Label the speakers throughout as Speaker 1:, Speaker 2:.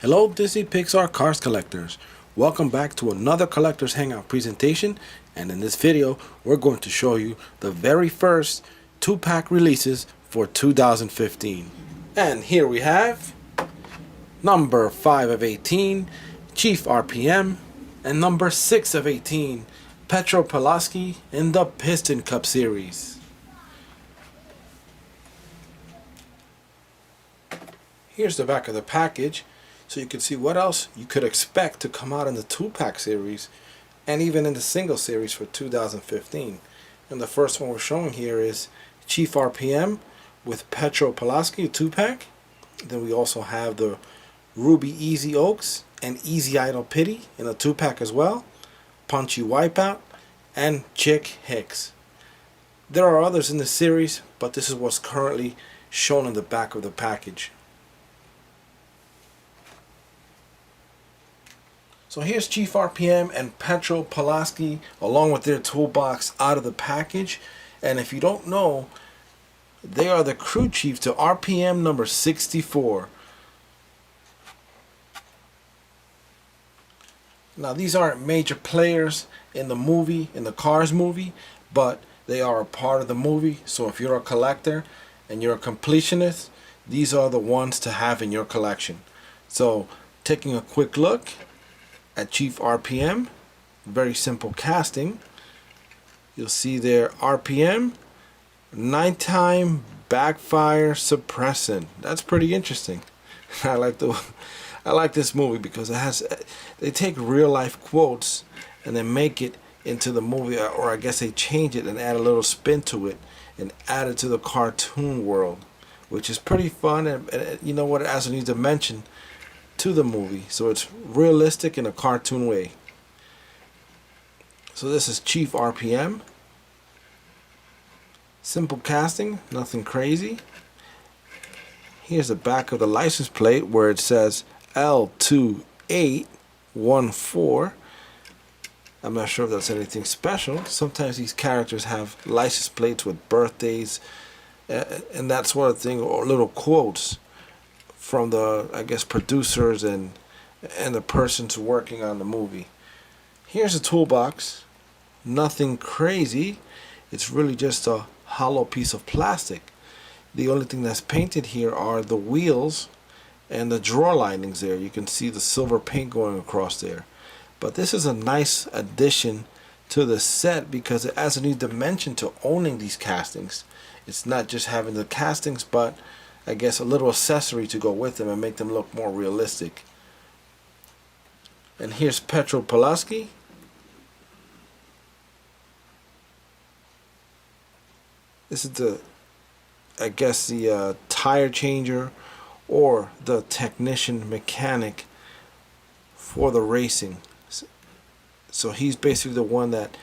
Speaker 1: Hello Disney Pixar Cars collectors. Welcome back to another Collectors Hangout presentation, and in this video we're going to show you the very first 2-pack releases for 2015. And here we have number 5 of 18, Chief RPM, and number 6 of 18, Petro Pulaski in the Piston Cup series. Here's the back of the package, so you can see what else you could expect to come out in the 2-pack series and even in the single series for 2015. And the first one we're showing here is Chief RPM with Petro Pulaski 2-pack. Then we also have the Ruby Easy Oaks and Easy Idle Pity in a 2-pack as well, Punchy Wipeout, and Chick Hicks. There are others in the series, but this is what's currently shown in the back of the package. So here's Chief RPM and Petro Pulaski along with their toolbox out of the package. And if you don't know, they are the crew chief to RPM number 64. Now these aren't major players in the movie, in the Cars movie, but they are a part of the movie. So if you're a collector and you're a completionist, these are the ones to have in your collection. So taking a quick look at Chief RPM, very simple casting. You'll see there RPM, nighttime backfire suppressant. That's pretty interesting. I like this movie because they take real life quotes and then make it into the movie, or I guess they change it and add a little spin to it and add it to the cartoon world, which is pretty fun, and you know what, it adds a new dimension to the movie, so it's realistic in a cartoon way. So this is Chief RPM. Simple casting, nothing crazy. Here's the back of the license plate where it says L2814. I'm not sure if that's anything special. Sometimes these characters have license plates with birthdays and that sort of thing, or little quotes from the, I guess, producers and the persons working on the movie. Here's a toolbox. Nothing crazy. It's really just a hollow piece of plastic. The only thing that's painted here are the wheels and the drawer linings there. You can see the silver paint going across there. But this is a nice addition to the set because it adds a new dimension to owning these castings. It's not just having the castings, but I guess a little accessory to go with them and make them look more realistic. And here's Petro Pulaski. This is the, I guess, the tire changer or the technician mechanic for the racing. So he's basically the one that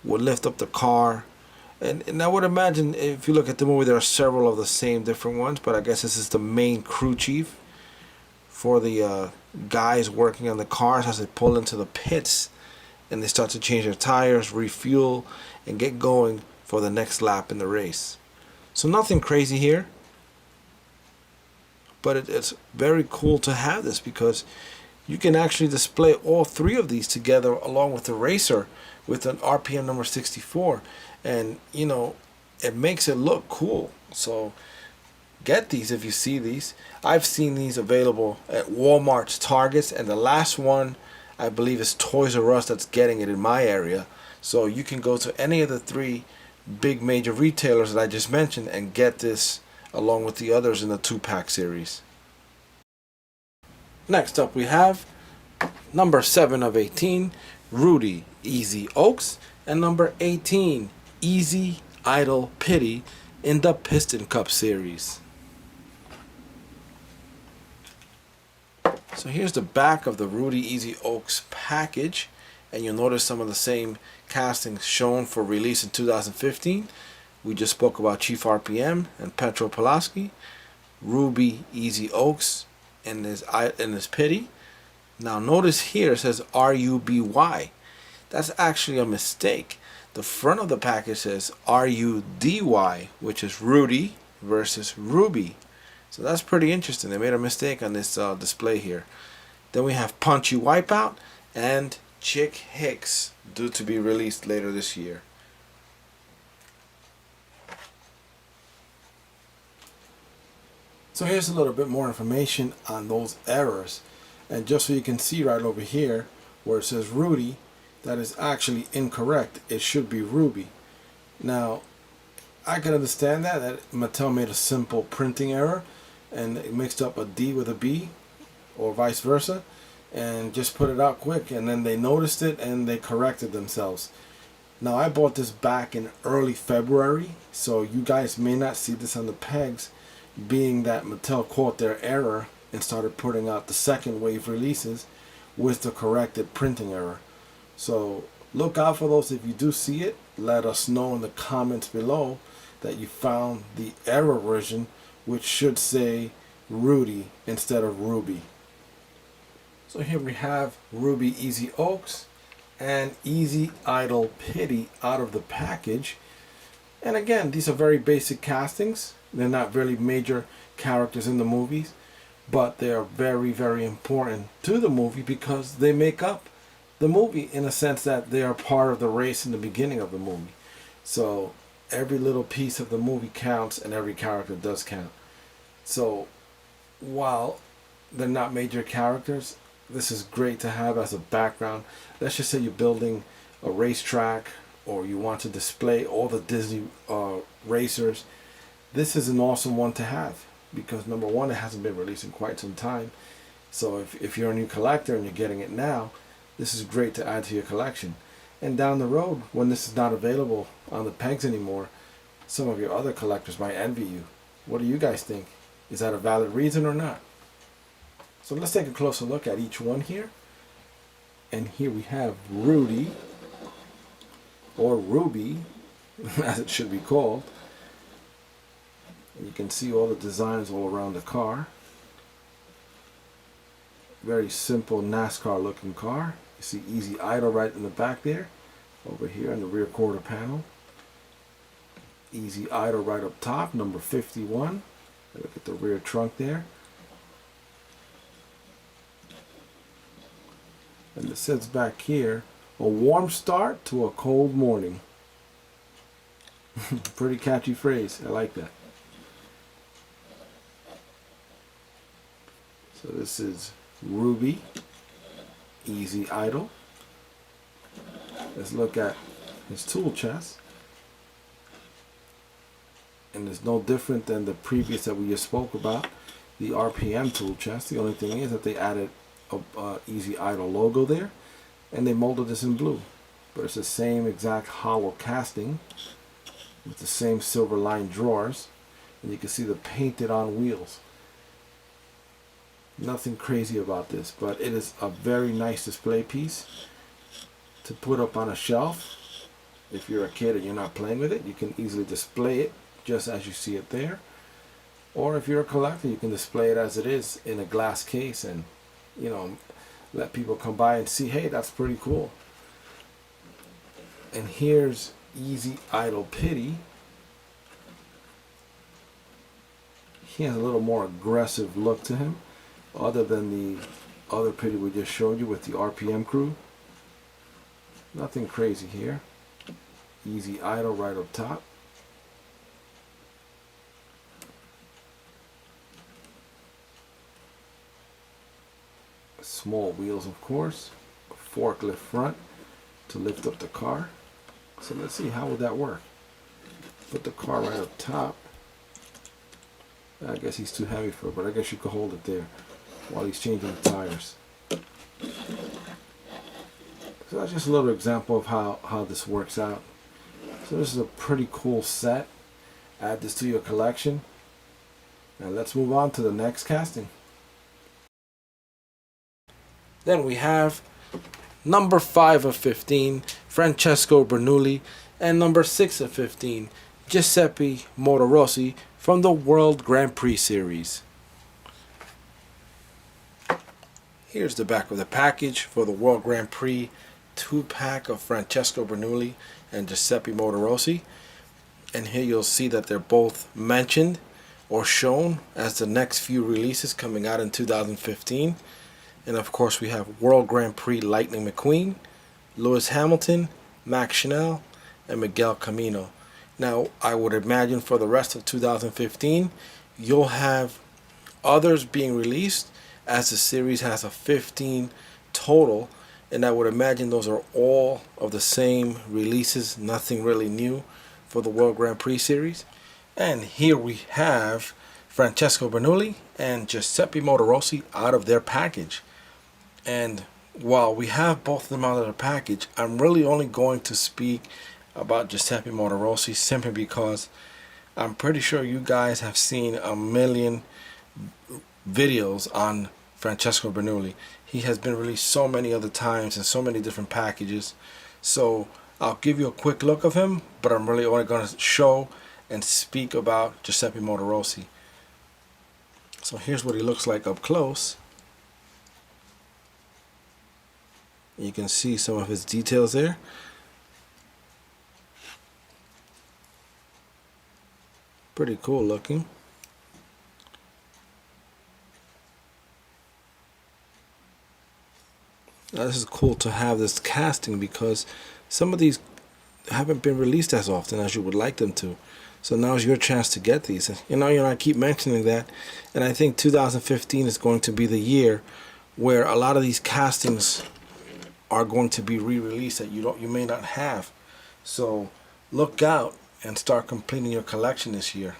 Speaker 1: will lift up the car. And I would imagine if you look at the movie, there are several of the same different ones, but I guess this is the main crew chief for the guys working on the cars as they pull into the pits and they start to change their tires, refuel, and get going for the next lap in the race. So nothing crazy here, but it's very cool to have this because you can actually display all three of these together along with the racer with an RPM number 64. And you know, it makes it look cool. So get these if you see these. I've seen these available at Walmart's, Targets, and the last one I believe is Toys R Us that's getting it in my area. So you can go to any of the 3 big major retailers that I just mentioned and get this along with the others in the 2-pack series. Next up we have number 7 of 18, Rudy Easy Oaks, and number 18, Easy Idle Pity in the Piston Cup series. So here's the back of the Rudy Easy Oaks package, and you'll notice some of the same castings shown for release in 2015. We just spoke about Chief RPM and Petro Pulaski, Ruby Easy Oaks and his Pity. Now notice here it says RUBY. That's actually a mistake. The front of the package says RUDY, which is Rudy versus Ruby. So that's pretty interesting. They made a mistake on this display here. Then we have Punchy Wipeout and Chick Hicks, due to be released later this year. So here's a little bit more information on those errors. And just so you can see right over here where it says Rudy, that is actually incorrect. It should be Ruby. Now, I can understand that Mattel made a simple printing error and it mixed up a D with a B or vice versa and just put it out quick, and then they noticed it and they corrected themselves. Now, I bought this back in early February, so you guys may not see this on the pegs, being that Mattel caught their error and started putting out the second wave releases with the corrected printing error. So look out for those. If you do see it, let us know in the comments below that you found the error version, which should say Rudy instead of Ruby. So here we have Ruby Easy Oaks and Easy Idle Pity out of the package. And again, these are very basic castings. They're not really major characters in the movies, but they are very, very important to the movie because they make up the movie in a sense that they are part of the race in the beginning of the movie. So every little piece of the movie counts and every character does count. So while they're not major characters, this is great to have as a background. Let's just say you're building a racetrack or you want to display all the Disney racers. This is an awesome one to have because number one, it hasn't been released in quite some time. So if you're a new collector and you're getting it now, this is great to add to your collection. And down the road, when this is not available on the pegs anymore, some of your other collectors might envy you. What do you guys think? Is that a valid reason or not? So let's take a closer look at each one here. And here we have Rudy, or Ruby, as it should be called. And you can see all the designs all around the car. Very simple NASCAR looking car. You see Easy Idle right in the back there. Over here in the rear quarter panel. Easy Idle right up top, number 51. Look at the rear trunk there. And it says back here, a warm start to a cold morning. Pretty catchy phrase. I like that. So this is Ruby, Easy Idle. Let's look at his tool chest. And it's no different than the previous that we just spoke about, the RPM tool chest. The only thing is that they added a Easy Idle logo there, and they molded this in blue. But it's the same exact hollow casting with the same silver lined drawers, and you can see the painted on wheels. Nothing crazy about this, but it is a very nice display piece to put up on a shelf. If you're a kid and you're not playing with it, you can easily display it just as you see it there. Or if you're a collector, you can display it as it is in a glass case and, you know, let people come by and see, hey, that's pretty cool. And here's Easy Idle Pity. He has a little more aggressive look to him, other than the other Pity we just showed you with the RPM crew. Nothing crazy here. Easy Idle right up top. Small wheels, of course. A forklift front to lift up the car. So let's see, how would that work? Put the car right up top. I guess he's too heavy for it, but I guess you could hold it there while he's changing the tires. So that's just a little example of how this works out. So this is a pretty cool set. Add this to your collection. And let's move on to the next casting. Then we have number 5 of 15, Francesco Bernoulli, and number 6 of 15, Giuseppe Motorossi from the World Grand Prix Series. Here's the back of the package for the World Grand Prix 2-pack of Francesco Bernoulli and Giuseppe Motorossi. And here you'll see that they're both mentioned or shown as the next few releases coming out in 2015. And of course we have World Grand Prix Lightning McQueen, Lewis Hamilton, Max Schnell, and Miguel Camino. Now I would imagine for the rest of 2015 you'll have others being released, as the series has a 15 total, and I would imagine those are all of the same releases, nothing really new for the World Grand Prix series. And here we have Francesco Bernoulli and Giuseppe Motorossi out of their package. And while we have both of them out of their package, I'm really only going to speak about Giuseppe Motorossi simply because I'm pretty sure you guys have seen a million videos on Francesco Bernoulli. He has been released so many other times in so many different packages. So I'll give you a quick look of him, but I'm really only going to show and speak about Giuseppe Motorossi. So here's what he looks like up close. You can see some of his details there. Pretty cool looking. Now this is cool to have this casting because some of these haven't been released as often as you would like them to. So now's your chance to get these. I keep mentioning that, and I think 2015 is going to be the year where a lot of these castings are going to be re-released that you may not have. So look out and start completing your collection this year.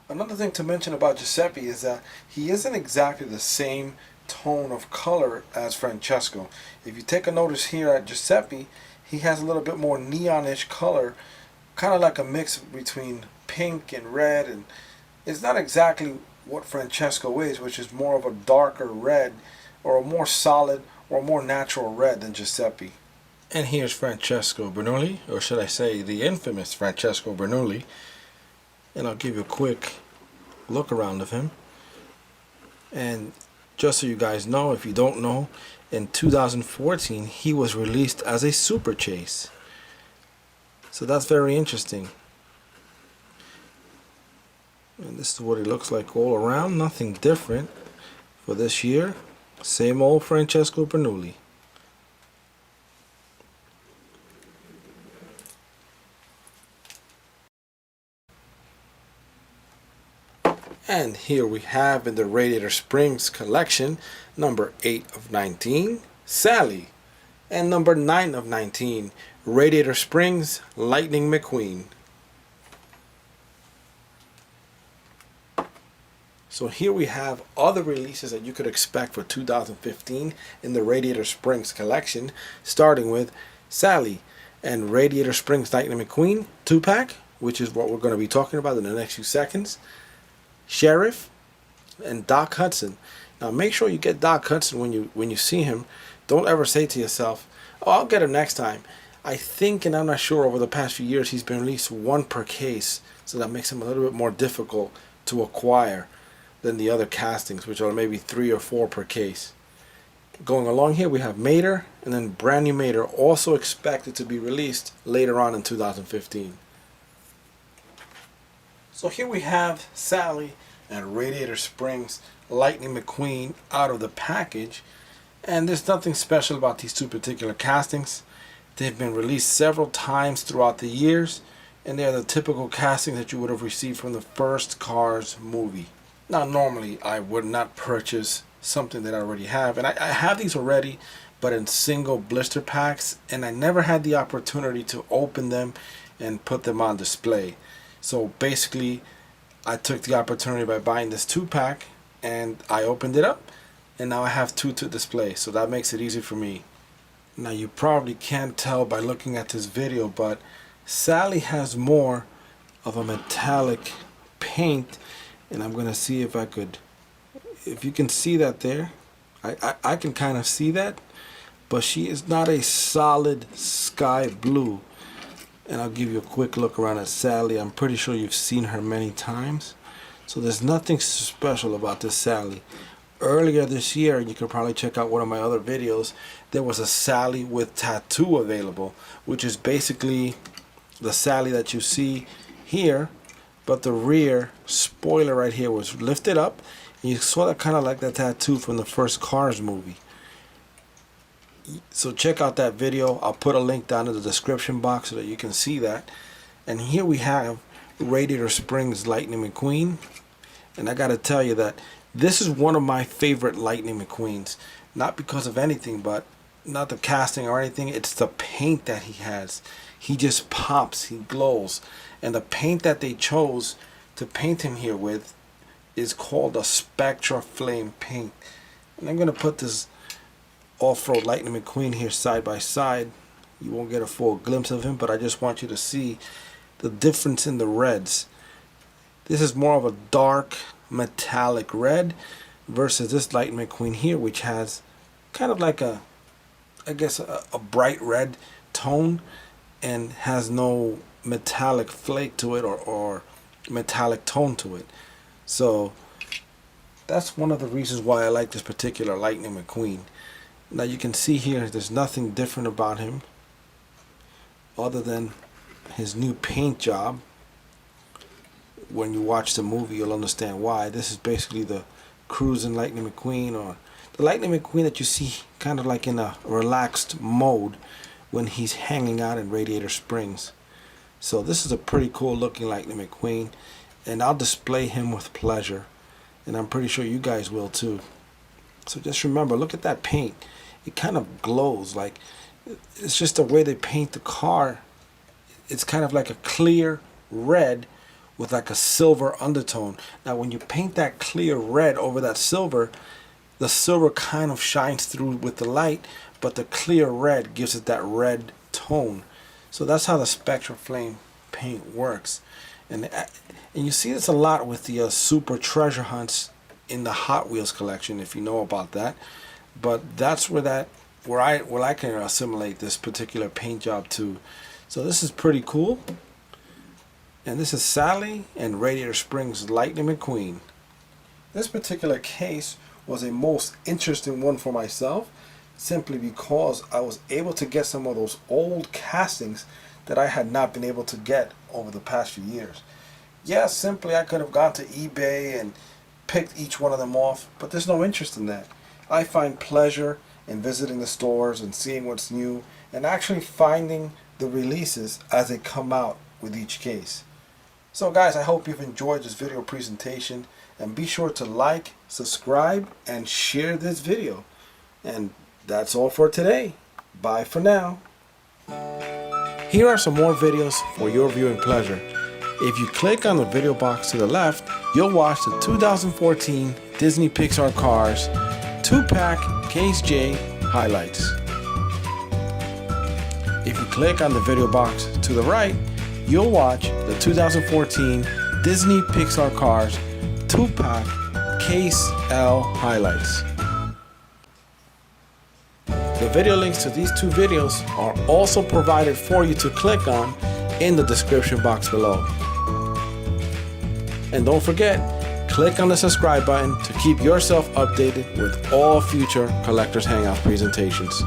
Speaker 1: Another thing to mention about Giuseppe is that he isn't exactly the same tone of color as Francesco. If you take a notice here at Giuseppe, he has a little bit more neonish color, kind of like a mix between pink and red, and it's not exactly what Francesco is, which is more of a darker red or a more solid or a more natural red than Giuseppe. And here's Francesco Bernoulli, or should I say the infamous Francesco Bernoulli, and I'll give you a quick look around of him. And just so you guys know, if you don't know, in 2014 he was released as a Super Chase. So that's very interesting. And this is what he looks like all around. Nothing different for this year. Same old Francesco Bernoulli. And here we have in the Radiator Springs collection, number 8 of 19, Sally. And number 9 of 19, Radiator Springs, Lightning McQueen. So here we have other releases that you could expect for 2015 in the Radiator Springs collection, starting with Sally and Radiator Springs Lightning McQueen 2-pack, which is what we're going to be talking about in the next few seconds. Sheriff and Doc Hudson. Now make sure you get Doc Hudson when you see him. Don't ever say to yourself, "Oh, I'll get him next time." I think, and I'm not sure, over the past few years he's been released 1 per case, so that makes him a little bit more difficult to acquire than the other castings, which are maybe 3 or 4 per case. Going along here we have Mater, and then brand new Mater, also expected to be released later on in 2015. So here we have Sally and Radiator Springs Lightning McQueen out of the package, and there's nothing special about these two particular castings. They've been released several times throughout the years, and they're the typical castings that you would have received from the first Cars movie. Now normally I would not purchase something that I already have, and I have these already, but in single blister packs, and I never had the opportunity to open them and put them on display. So basically I took the opportunity by buying this 2-pack, and I opened it up, and now I have 2 to display, so that makes it easy for me. Now you probably can't tell by looking at this video, but Sally has more of a metallic paint, and I'm gonna see if you can see that there. I can kind of see that, but she is not a solid sky blue. And I'll give you a quick look around at Sally. I'm pretty sure you've seen her many times. So there's nothing special about this Sally. Earlier this year, and you can probably check out one of my other videos, there was a Sally with tattoo available, which is basically the Sally that you see here, but the rear spoiler right here was lifted up, and you saw that kind of like that tattoo from the first Cars movie. So check out that video. I'll put a link down in the description box so that you can see that. And here we have Radiator Springs Lightning McQueen, and I gotta tell you that this is one of my favorite Lightning McQueens. Not because of anything, but not the casting or anything. It's the paint that he has. He just pops, he glows. And the paint that they chose to paint him here with is called a Spectra Flame paint. And I'm gonna put this off-road Lightning McQueen here side by side. You won't get a full glimpse of him, but I just want you to see the difference in the reds. This is more of a dark metallic red versus this Lightning McQueen here, which has kind of like a, I guess, a bright red tone and has no metallic flake to it or metallic tone to it. So that's one of the reasons why I like this particular Lightning McQueen. Now you can see here there's nothing different about him other than his new paint job. When you watch the movie you'll understand why. This is basically the cruising Lightning McQueen, or the Lightning McQueen that you see kind of like in a relaxed mode when he's hanging out in Radiator Springs. So this is a pretty cool looking Lightning McQueen, and I'll display him with pleasure, and I'm pretty sure you guys will too. So just remember, look at that paint. It kind of glows. Like, it's just the way they paint the car. It's kind of like a clear red with like a silver undertone. Now when you paint that clear red over that silver, the silver kind of shines through with the light, but the clear red gives it that red tone. So that's how the Spectra Flame paint works. And you see this a lot with the Super Treasure Hunts in the Hot Wheels collection, if you know about that. But that's where I can assimilate this particular paint job to. So this is pretty cool. And this is Sally and Radiator Springs Lightning McQueen. This particular case was a most interesting one for myself, simply because I was able to get some of those old castings that I had not been able to get over the past few years. Yeah, simply I could have gone to eBay and picked each one of them off, but there's no interest in that. I find pleasure in visiting the stores and seeing what's new and actually finding the releases as they come out with each case. So guys, I hope you've enjoyed this video presentation, and be sure to like, subscribe, and share this video. And that's all for today. Bye for now. Here are some more videos for your viewing pleasure. If you click on the video box to the left, you'll watch the 2014 Disney Pixar Cars 2-pack Case J highlights. If you click on the video box to the right, you'll watch the 2014 Disney Pixar Cars 2-pack Case L highlights. The video links to these two videos are also provided for you to click on in the description box below. And don't forget, click on the subscribe button to keep yourself updated with all future Collectors Hangout presentations.